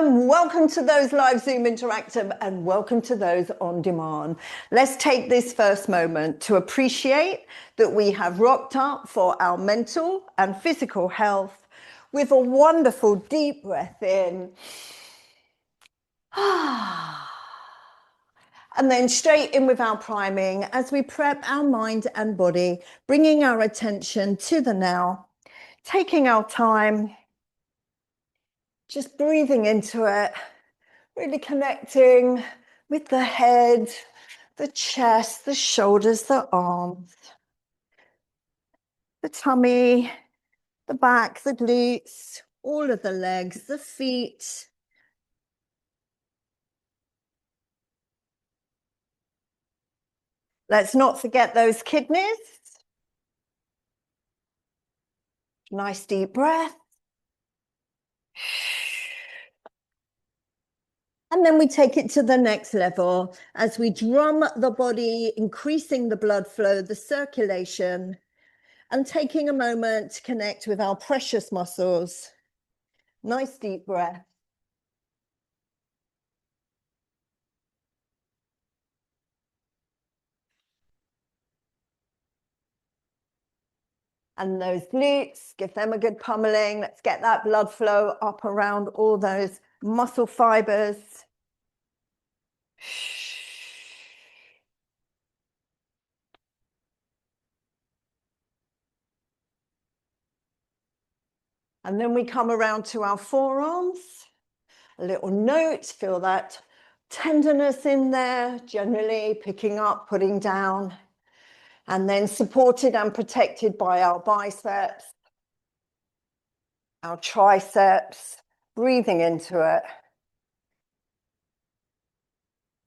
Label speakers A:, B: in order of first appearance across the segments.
A: Welcome to those live Zoom interactive and welcome to those on demand. Let's take this first moment to appreciate that we have rocked up for our mental and physical health with a wonderful deep breath in. And then straight in with our priming as we prep our mind and body, bringing our attention to the now, taking our time, just breathing into it, really connecting with the head, the chest, the shoulders, the arms, the tummy, the back, the glutes, all of the legs, the feet. Let's not forget those kidneys. Nice deep breath. And then we take it to the next level as we drum the body, increasing the blood flow, the circulation, and taking a moment to connect with our precious muscles. Nice deep breath. And those glutes, give them a good pummeling. Let's get that blood flow up around all those muscle fibers. And then we come around to our forearms. A little note, feel that tenderness in there, generally picking up, putting down, and then supported and protected by our biceps, our triceps, breathing into it.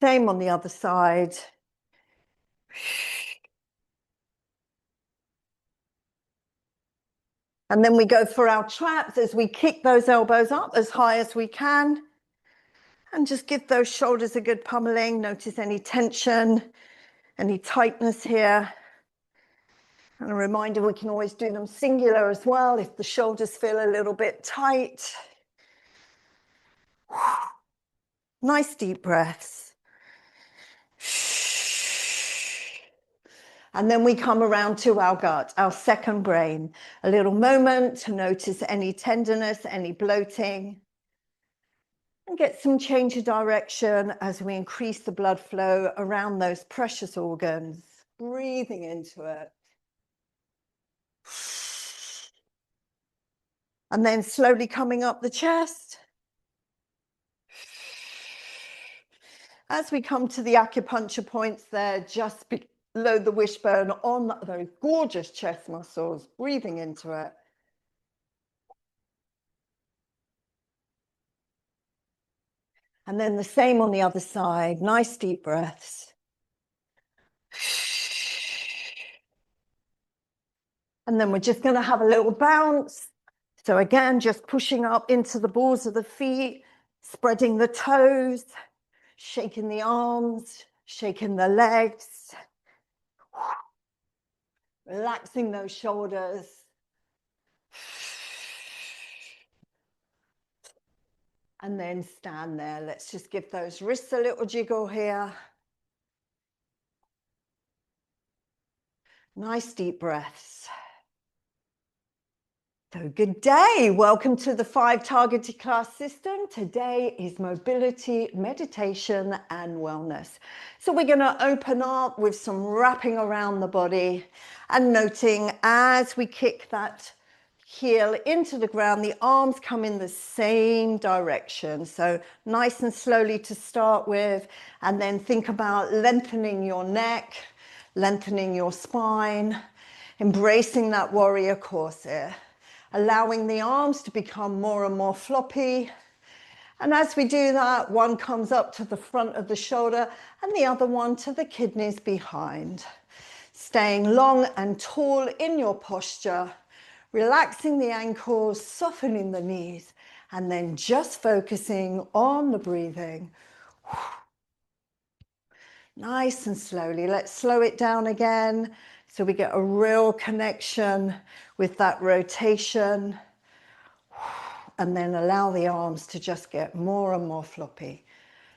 A: Same on the other side. And then we go for our traps as we kick those elbows up as high as we can. And just give those shoulders a good pummeling. Notice any tension, any tightness here. And a reminder, we can always do them singular as well if the shoulders feel a little bit tight. Nice deep breaths. And then we come around to our gut, our second brain. A little moment to notice any tenderness, any bloating. And get some change of direction as we increase the blood flow around those precious organs. Breathing into it. And then slowly coming up the chest. As we come to the acupuncture points there, just below the wishbone on those gorgeous chest muscles, breathing into it. And then the same on the other side, nice deep breaths. And then we're just going to have a little bounce. So again, just pushing up into the balls of the feet, spreading the toes, shaking the arms, shaking the legs, relaxing those shoulders. And then stand there. Let's just give those wrists a little jiggle here. Nice deep breaths. So good day. Welcome to the 5 targeted class system. Today is mobility, meditation, and wellness. So we're going to open up with some wrapping around the body and noting as we kick that heel into the ground, the arms come in the same direction. So nice and slowly to start with, and then think about lengthening your neck, lengthening your spine, embracing that warrior corset, allowing the arms to become more and more floppy. And as we do that, one comes up to the front of the shoulder and the other one to the kidneys behind. Staying long and tall in your posture, Relaxing the ankles, softening the knees, and then just focusing on the breathing. Nice and slowly. Let's slow it down again so we get a real connection with that rotation. And then allow the arms to just get more and more floppy.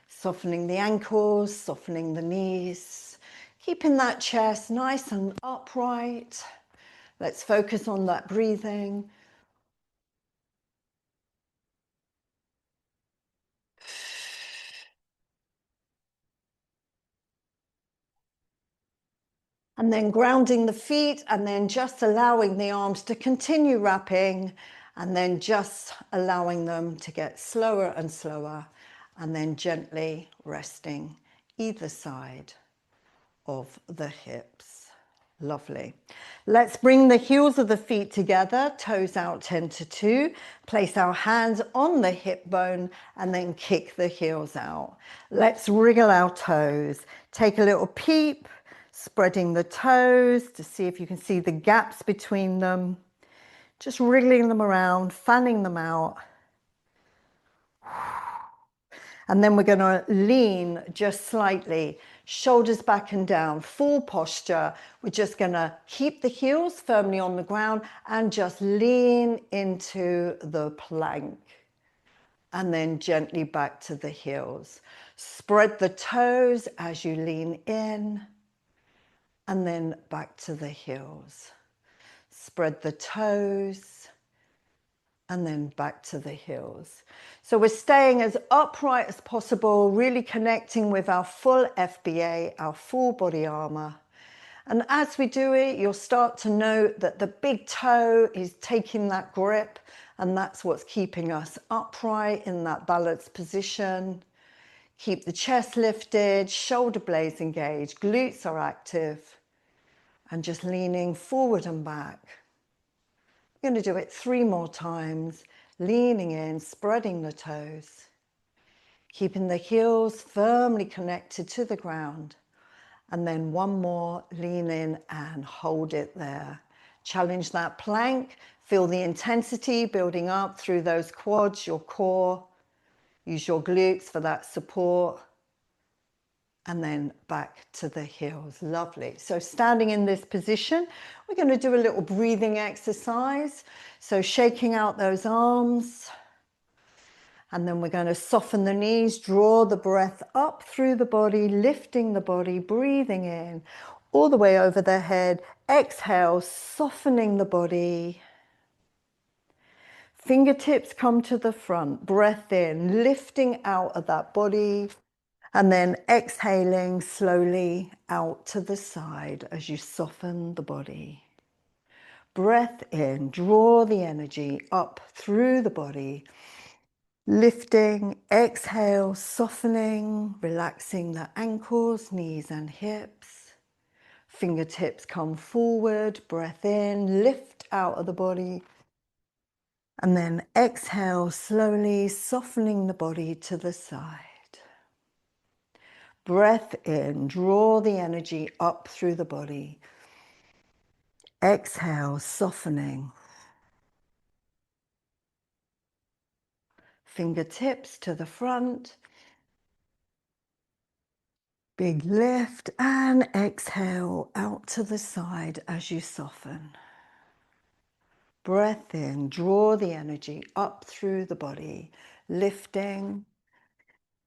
A: Softening the ankles, softening the knees, keeping that chest nice and upright. Let's focus on that breathing. And then grounding the feet and then just allowing the arms to continue wrapping and then just allowing them to get slower and slower and then gently resting either side of the hips. Lovely. Let's bring the heels of the feet together, toes out 10 to 2. Place our hands on the hip bone and then kick the heels out. Let's wriggle our toes. Take a little peep, spreading the toes to see if you can see the gaps between them. Just wriggling them around, fanning them out. And then we're going to lean just slightly, shoulders back and down, full posture. We're just going to keep the heels firmly on the ground and just lean into the plank. And then gently back to the heels. Spread the toes as you lean in and then back to the heels. Spread the toes and then back to the heels. So we're staying as upright as possible, really connecting with our full FBA, our full body armor. And as we do it, you'll start to note that the big toe is taking that grip, and that's what's keeping us upright in that balanced position. Keep the chest lifted, shoulder blades engaged, glutes are active, and just leaning forward and back. We're going to do it 3 more times, leaning in, spreading the toes, keeping the heels firmly connected to the ground. And then 1 more, lean in and hold it there. Challenge that plank, feel the intensity building up through those quads, your core. Use your glutes for that support. And then back to the heels. Lovely. So standing in this position, we're going to do a little breathing exercise. So shaking out those arms. And then we're going to soften the knees, draw the breath up through the body, lifting the body, breathing in all the way over the head. Exhale, softening the body. Fingertips come to the front, breath in, lifting out of that body. And then exhaling slowly out to the side as you soften the body. Breath in, draw the energy up through the body. Lifting, exhale, softening, relaxing the ankles, knees and hips. Fingertips come forward, breath in, lift out of the body. And then exhale, slowly softening the body to the side. Breath in, draw the energy up through the body. Exhale, softening. Fingertips to the front. Big lift and exhale out to the side as you soften. Breath in, draw the energy up through the body, lifting.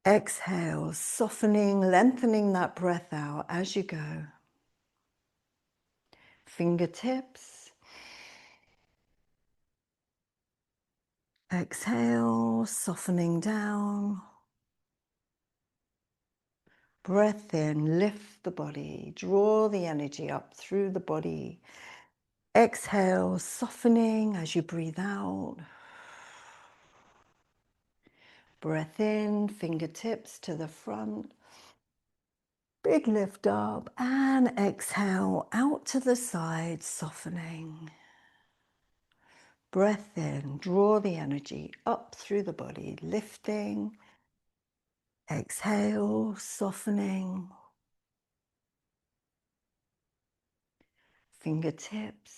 A: Exhale, softening, lengthening that breath out as you go. Fingertips. Exhale, softening down. Breath in, lift the body, draw the energy up through the body. Exhale, softening as you breathe out. Breath in, fingertips to the front. Big lift up and exhale out to the side, softening. Breath in, draw the energy up through the body, lifting. Exhale, softening. Fingertips.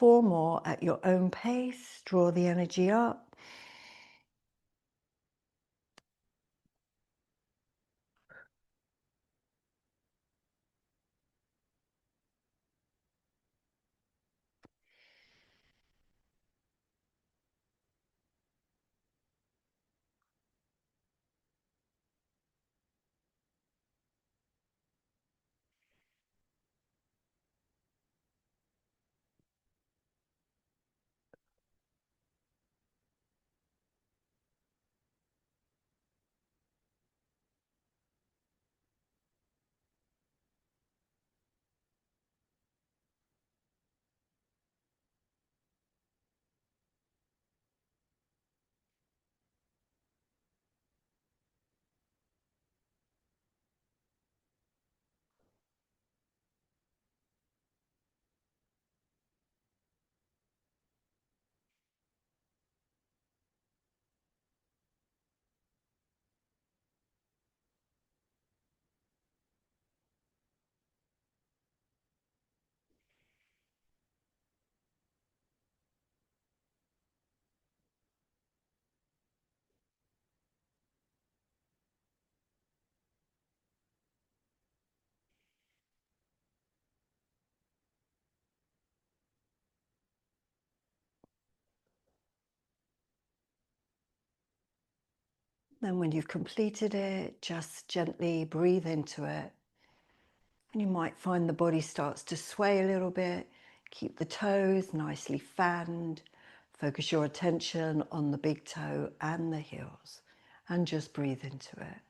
A: 4 more at your own pace. Draw the energy up. Then when you've completed it, just gently breathe into it. And you might find the body starts to sway a little bit. Keep the toes nicely fanned. Focus your attention on the big toe and the heels. And just breathe into it.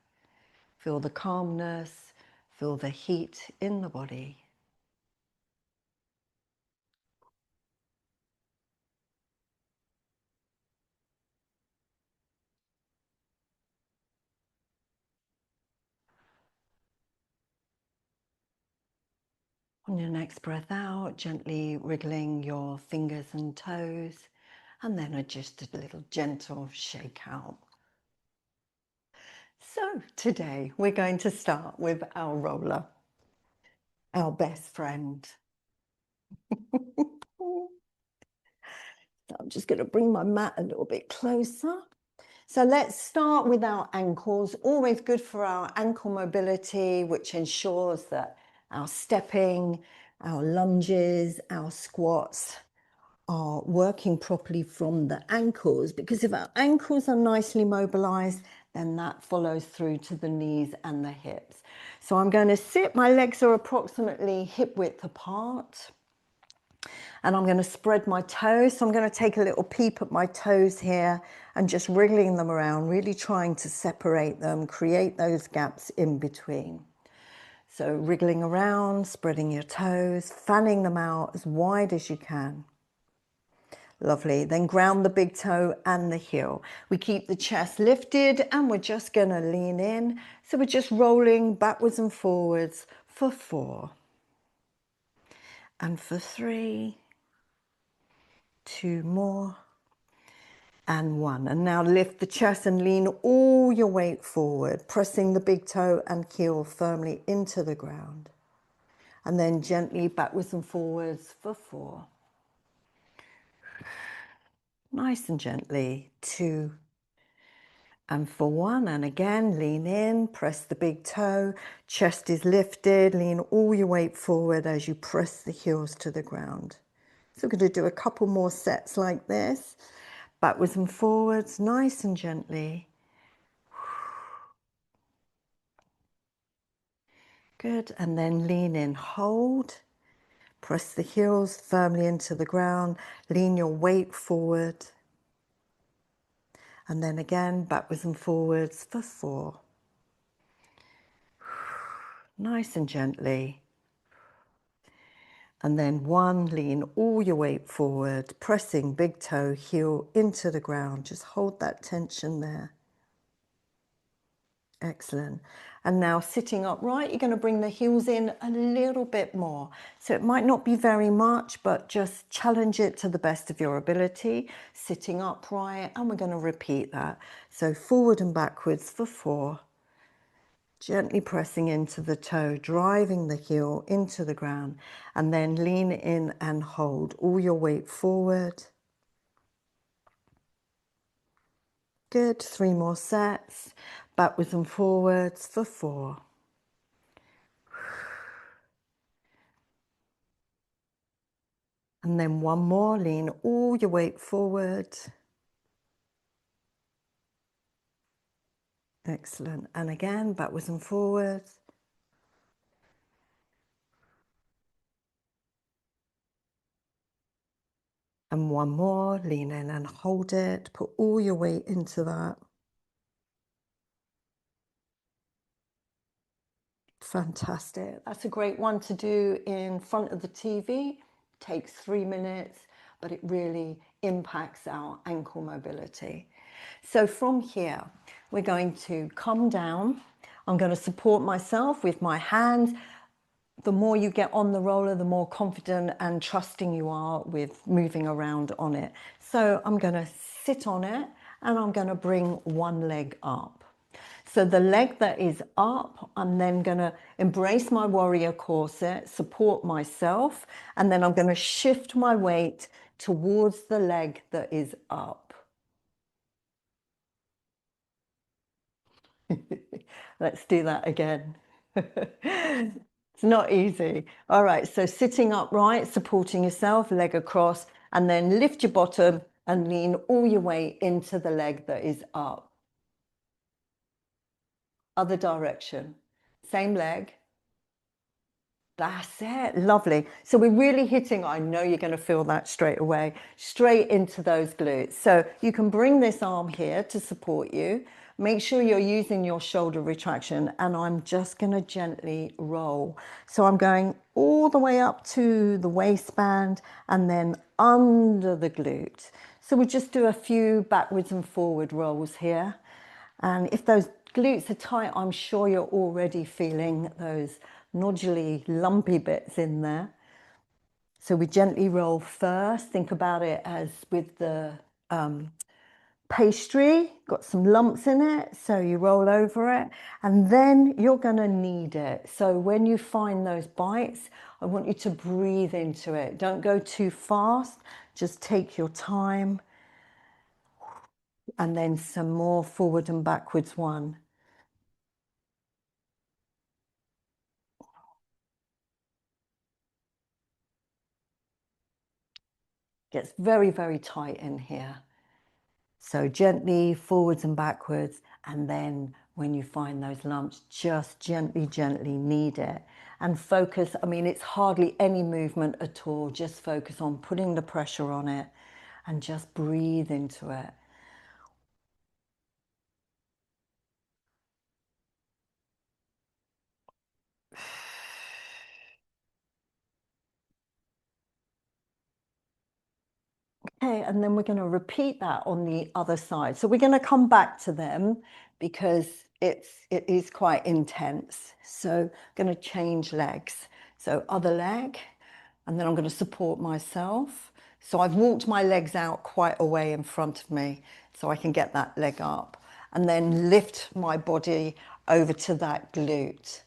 A: Feel the calmness, feel the heat in the body. On your next breath out, gently wriggling your fingers and toes, and then just a little gentle shake out. So today we're going to start with our roller, our best friend. So I'm just going to bring my mat a little bit closer. So let's start with our ankles. Always good for our ankle mobility, which ensures that our stepping, our lunges, our squats are working properly from the ankles, because if our ankles are nicely mobilized, then that follows through to the knees and the hips. So I'm going to sit, my legs are approximately hip width apart, and I'm going to spread my toes. So I'm going to take a little peep at my toes here and just wriggling them around, really trying to separate them, create those gaps in between. So wriggling around, spreading your toes, fanning them out as wide as you can. Lovely. Then ground the big toe and the heel. We keep the chest lifted and we're just going to lean in. So we're just rolling backwards and forwards for 4. And for 3. 2 more. And 1. And now lift the chest and lean all your weight forward, pressing the big toe and heel firmly into the ground. And then gently backwards and forwards for 4. Nice and gently. 2. And for 1, and again, lean in, press the big toe, chest is lifted, lean all your weight forward as you press the heels to the ground. So we're going to do a couple more sets like this, backwards and forwards, nice and gently. Good, and then lean in, hold, press the heels firmly into the ground, lean your weight forward, and then again, backwards and forwards for 4. Nice and gently. And then 1, lean all your weight forward, pressing big toe, heel into the ground. Just hold that tension there. Excellent. And now sitting upright, you're going to bring the heels in a little bit more. So it might not be very much, but just challenge it to the best of your ability. Sitting upright, and we're going to repeat that. So forward and backwards for 4. Gently pressing into the toe, driving the heel into the ground, and then lean in and hold all your weight forward. Good, 3 more sets, backwards and forwards for 4. And then 1 more, lean all your weight forward. Excellent. And again, backwards and forwards. And 1 more, lean in and hold it. Put all your weight into that. Fantastic. That's a great one to do in front of the TV. Takes 3 minutes, but it really impacts our ankle mobility. So from here, we're going to come down. I'm going to support myself with my hands. The more you get on the roller, the more confident and trusting you are with moving around on it. So I'm going to sit on it and I'm going to bring one leg up. So the leg that is up, I'm then going to embrace my warrior corset, support myself, and then I'm going to shift my weight towards the leg that is up. Let's do that again. It's not easy. All right, so sitting upright, supporting yourself, leg across, and then lift your bottom and lean all your weight into the leg that is up. Other direction. Same leg. That's it. Lovely. So we're really hitting, I know you're going to feel that straight away, straight into those glutes. So you can bring this arm here to support you. Make sure you're using your shoulder retraction, and I'm just going to gently roll. So I'm going all the way up to the waistband and then under the glute. So we just do a few backwards and forward rolls here. And if those glutes are tight, I'm sure you're already feeling those noduly, lumpy bits in there. So we gently roll first. Think about it as with the pastry, got some lumps in it, so you roll over it, and then you're going to knead it. So when you find those bites, I want you to breathe into it. Don't go too fast, just take your time. And then some more forward and backwards one. Gets very, very tight in here. So gently forwards and backwards, and then when you find those lumps, just gently, gently knead it. And focus, I mean, it's hardly any movement at all. Just focus on putting the pressure on it and just breathe into it. Okay, and then we're going to repeat that on the other side. So we're going to come back to them because it is quite intense. So I'm going to change legs. So other leg, and then I'm going to support myself. So I've walked my legs out quite a way in front of me so I can get that leg up, and then lift my body over to that glute.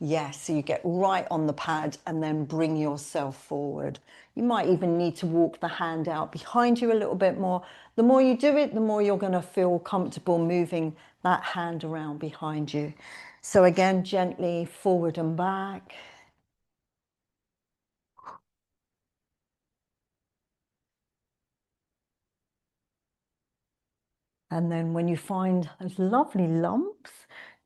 A: Yes, so you get right on the pad and then bring yourself forward. You might even need to walk the hand out behind you a little bit more. The more you do it, the more you're going to feel comfortable moving that hand around behind you. So again, gently forward and back. And then when you find those lovely lumps,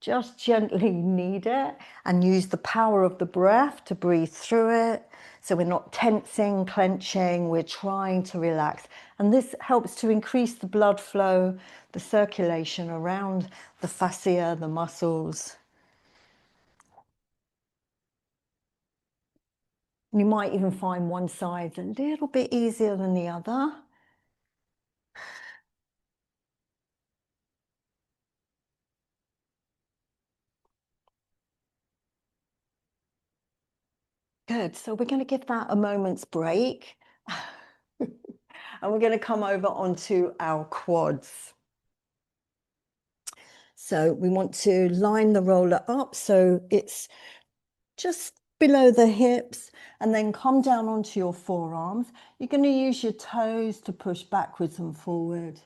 A: just gently knead it and use the power of the breath to breathe through it. So we're not tensing, clenching, we're trying to relax. And this helps to increase the blood flow, the circulation around the fascia, the muscles. You might even find one side a little bit easier than the other. Good, so we're going to give that a moment's break. And we're going to come over onto our quads. So we want to line the roller up so it's just below the hips, and then come down onto your forearms. You're going to use your toes to push backwards and forward.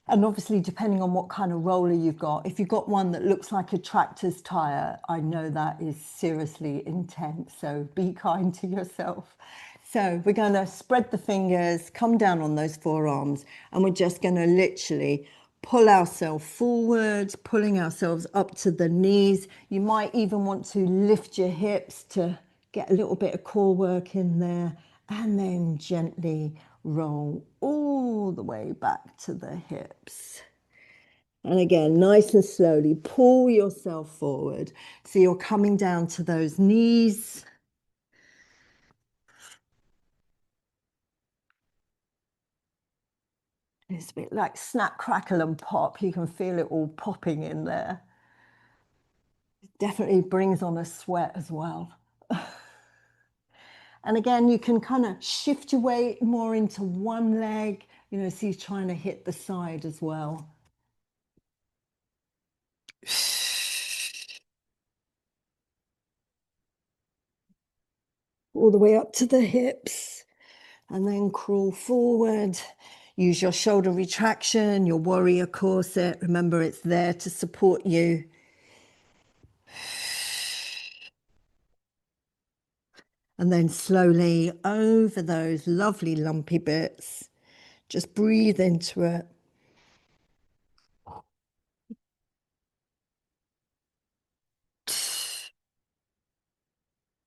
A: And obviously, depending on what kind of roller you've got, if you've got one that looks like a tractor's tire, I know that is seriously intense. So be kind to yourself. So we're going to spread the fingers, come down on those forearms, and we're just going to literally pull ourselves forward, pulling ourselves up to the knees. You might even want to lift your hips to get a little bit of core work in there, and then gently roll all the way back to the hips. And again, nice and slowly pull yourself forward. So you're coming down to those knees. It's a bit like snap, crackle and pop. You can feel it all popping in there. It definitely brings on a sweat as well. And again, you can kind of shift your weight more into one leg, you know, so you're trying to hit the side as well. All the way up to the hips, and then crawl forward. Use your shoulder retraction, your warrior corset. Remember, it's there to support you. And then slowly over those lovely lumpy bits, just breathe into it.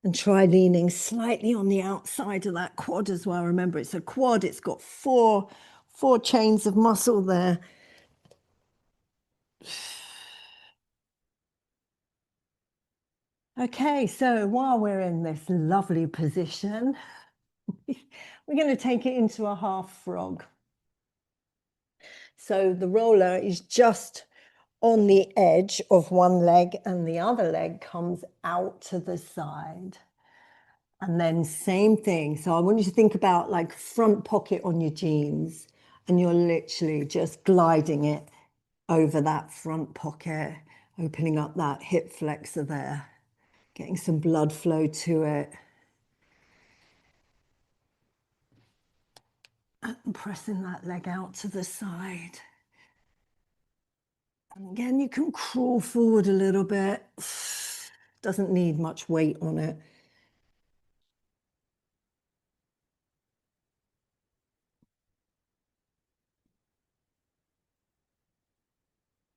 A: And try leaning slightly on the outside of that quad as well. Remember, it's a quad. It's got four chains of muscle there. Okay, so while we're in this lovely position, we're going to take it into a half frog. So the roller is just on the edge of one leg and the other leg comes out to the side. And then same thing. So I want you to think about like front pocket on your jeans, and you're literally just gliding it over that front pocket, opening up that hip flexor there, getting some blood flow to it. And pressing that leg out to the side. And again, you can crawl forward a little bit. Doesn't need much weight on it.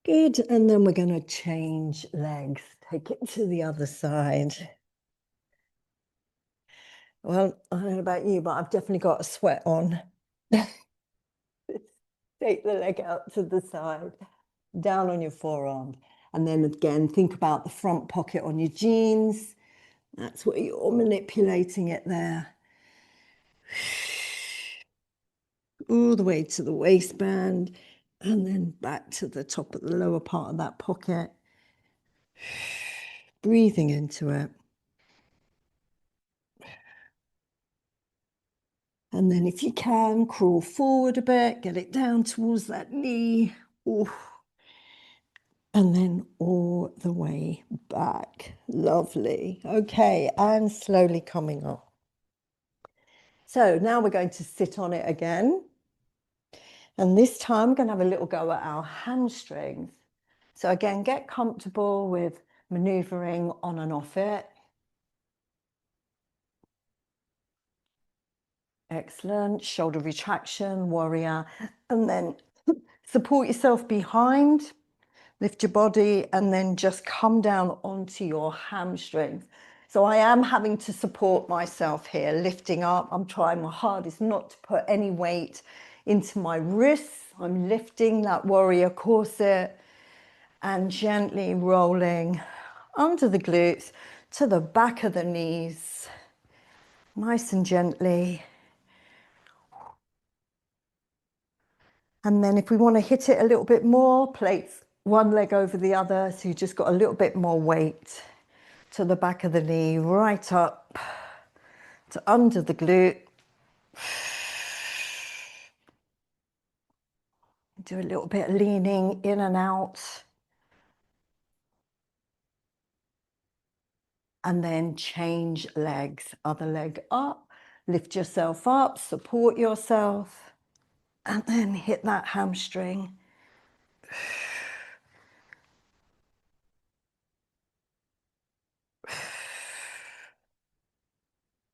A: Good, and then we're going to change legs. Take it to the other side. Well, I don't know about you, but I've definitely got a sweat on. Take the leg out to the side, down on your forearm. And then again, think about the front pocket on your jeans. That's where you're manipulating it there. All the way to the waistband, and then back to the top of the lower part of that pocket. Breathing into it. And then if you can, crawl forward a bit, get it down towards that knee. Ooh. And then all the way back. Lovely. Okay, and slowly coming up. So now we're going to sit on it again. And this time we're going to have a little go at our hamstrings. So again, get comfortable with maneuvering on and off it. Excellent. Shoulder retraction, warrior. And then support yourself behind, lift your body, and then just come down onto your hamstrings. So I am having to support myself here, lifting up. I'm trying my hardest not to put any weight into my wrists. I'm lifting that warrior corset and gently rolling under the glutes to the back of the knees, nice and gently. And then if we want to hit it a little bit more, place one leg over the other, so you just got a little bit more weight to the back of the knee, right up to under the glute. Do a little bit of leaning in and out. And then change legs. Other leg up, lift yourself up, support yourself, and then hit that hamstring.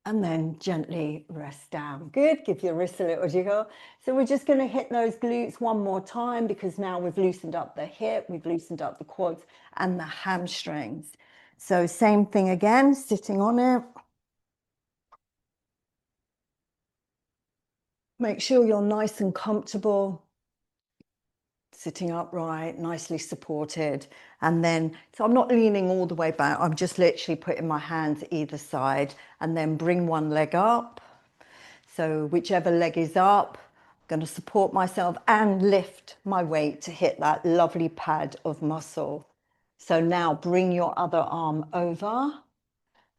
A: And then gently rest down. Good, give your wrists a little jiggle. So we're just going to hit those glutes one more time, because now we've loosened up the hip, we've loosened up the quads and the hamstrings. So same thing again, sitting on it. Make sure you're nice and comfortable, sitting upright, nicely supported. And then, so I'm not leaning all the way back, I'm just literally putting my hands either side, and then bring one leg up. So whichever leg is up, I'm going to support myself and lift my weight to hit that lovely pad of muscle. So now bring your other arm over.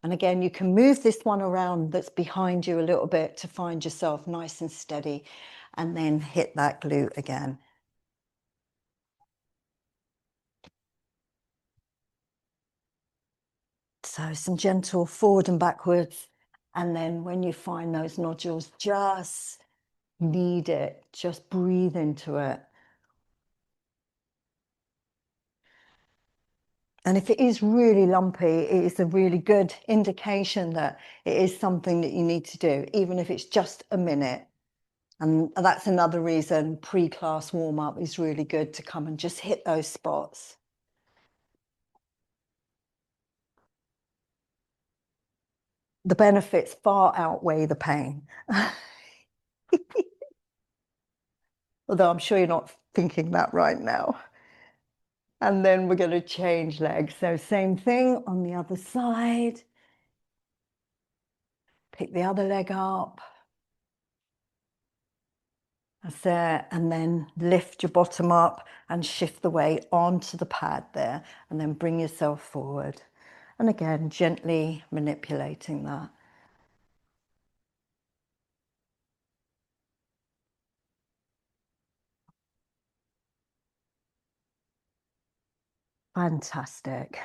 A: And again, you can move this one around that's behind you a little bit to find yourself nice and steady, and then hit that glute again. So some gentle forward and backwards. And then when you find those nodules, just knead it, just breathe into it. And if it is really lumpy, it is a really good indication that it is something that you need to do, even if it's just a minute. And that's another reason pre-class warm-up is really good, to come and just hit those spots. The benefits far outweigh the pain. Although I'm sure you're not thinking that right now. And then we're going to change legs. So same thing on the other side. Pick the other leg up. That's it. And then lift your bottom up and shift the weight onto the pad there. And then bring yourself forward. And again, gently manipulating that. Fantastic.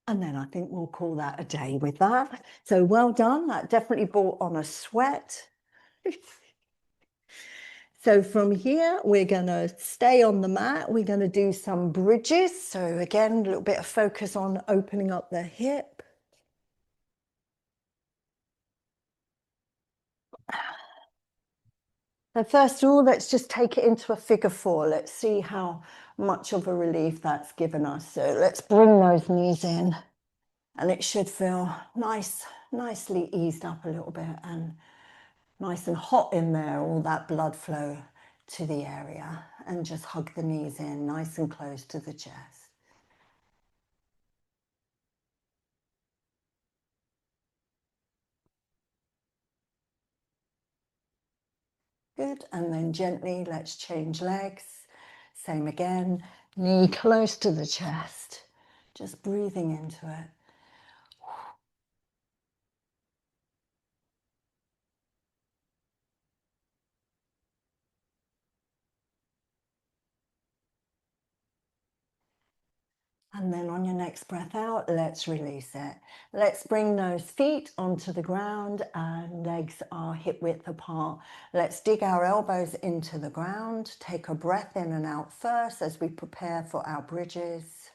A: And then I think we'll call that a day with that. So well done. That definitely brought on a sweat. So from here, we're going to stay on the mat. We're going to do some bridges. So again, a little bit of focus on opening up the hip. So first of all, let's just take it into a figure four. Let's see how much of a relief that's given us. So let's bring those knees in, and it should feel nice, nicely eased up a little bit, and nice and hot in there, all that blood flow to the area. And just hug the knees in nice and close to the chest. Good, and then gently let's change legs. Same again, knee close to the chest, just breathing into it. And then on your next breath out, let's release it. Let's bring those feet onto the ground and legs are hip width apart. Let's dig our elbows into the ground. Take a breath in and out first as we prepare for our bridges.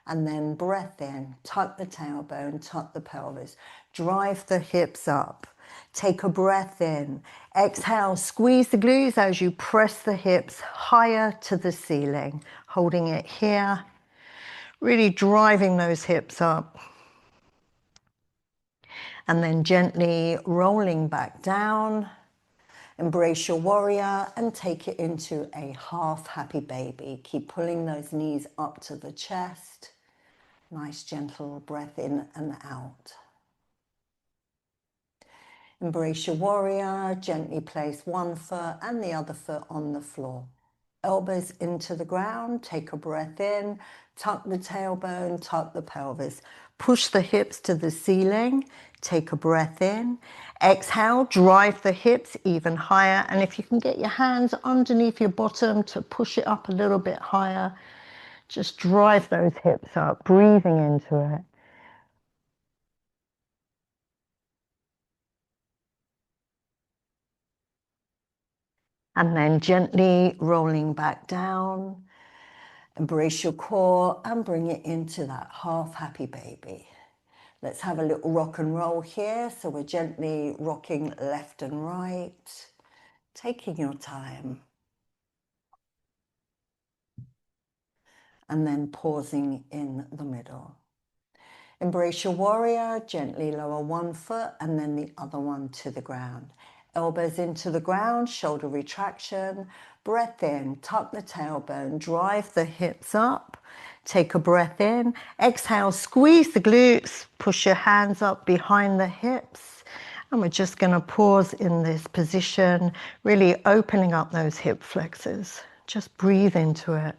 A: And then breath in, tuck the tailbone, tuck the pelvis, drive the hips up. Take a breath in. Exhale, squeeze the glutes as you press the hips higher to the ceiling, holding it here. Really driving those hips up. And then gently rolling back down. Embrace your warrior and take it into a half happy baby. Keep pulling those knees up to the chest. Nice gentle breath in and out. Embrace your warrior. Gently place one foot and the other foot on the floor. Elbows into the ground, take a breath in, tuck the tailbone, tuck the pelvis. Push the hips to the ceiling. Take a breath in. Exhale, drive the hips even higher. And if you can get your hands underneath your bottom to push it up a little bit higher, just drive those hips up, breathing into it. And then gently rolling back down. Embrace your core and bring it into that half happy baby. Let's have a little rock and roll here. So we're gently rocking left and right, taking your time. And then pausing in the middle. Embrace your warrior, gently lower one foot and then the other one to the ground. Elbows into the ground, shoulder retraction, breath in, tuck the tailbone, drive the hips up, take a breath in, exhale, squeeze the glutes, push your hands up behind the hips, and we're just going to pause in this position, really opening up those hip flexors. Just breathe into it.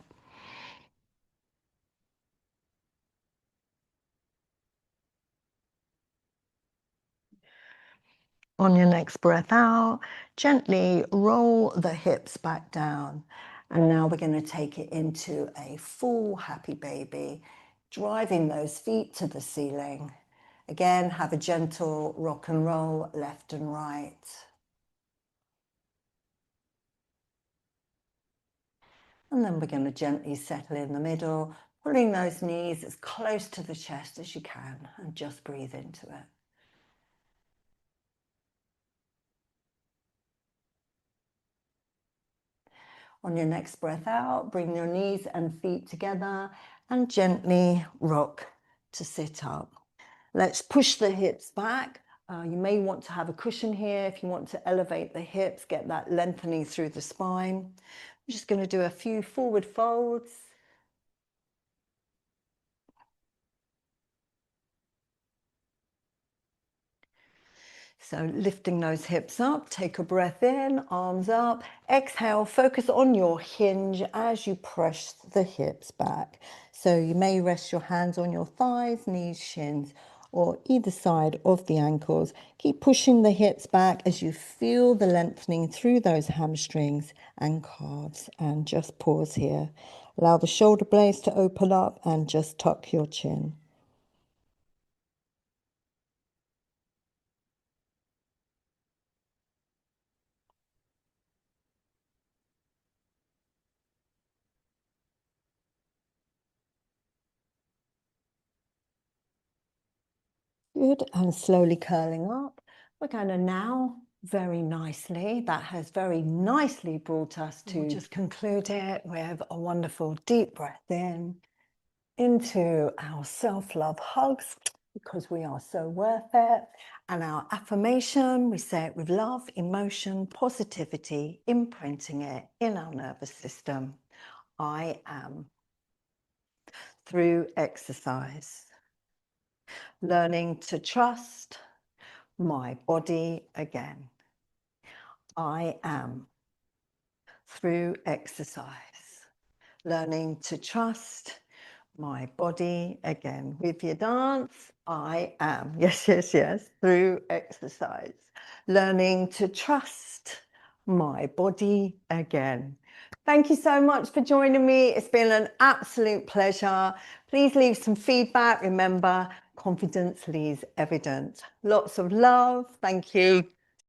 A: On your next breath out, gently roll the hips back down. And now we're going to take it into a full happy baby, driving those feet to the ceiling. Again, have a gentle rock and roll left and right. And then we're going to gently settle in the middle, pulling those knees as close to the chest as you can, and just breathe into it. On your next breath out, bring your knees and feet together and gently rock to sit up. Let's push the hips back. You may want to have a cushion here if you want to elevate the hips, get that lengthening through the spine. I'm just going to do a few forward folds. So lifting those hips up, take a breath in, arms up, exhale, focus on your hinge as you press the hips back. So you may rest your hands on your thighs, knees, shins, or either side of the ankles. Keep pushing the hips back as you feel the lengthening through those hamstrings and calves. And just pause here. Allow the shoulder blades to open up and just tuck your chin. Good, and slowly curling up. We're going to now, very nicely, that has very nicely brought us to we'll just conclude it with a wonderful deep breath in, into our self-love hugs, because we are so worth it. And our affirmation, we say it with love, emotion, positivity, imprinting it in our nervous system. I am. Through exercise. Learning to trust my body again. I am. Through exercise. Learning to trust my body again. With your dance, I am. Yes, yes, yes. Through exercise. Learning to trust my body again. Thank you so much for joining me. It's been an absolute pleasure. Please leave some feedback. Remember, confidence leaves evidence. Lots of love. Thank you.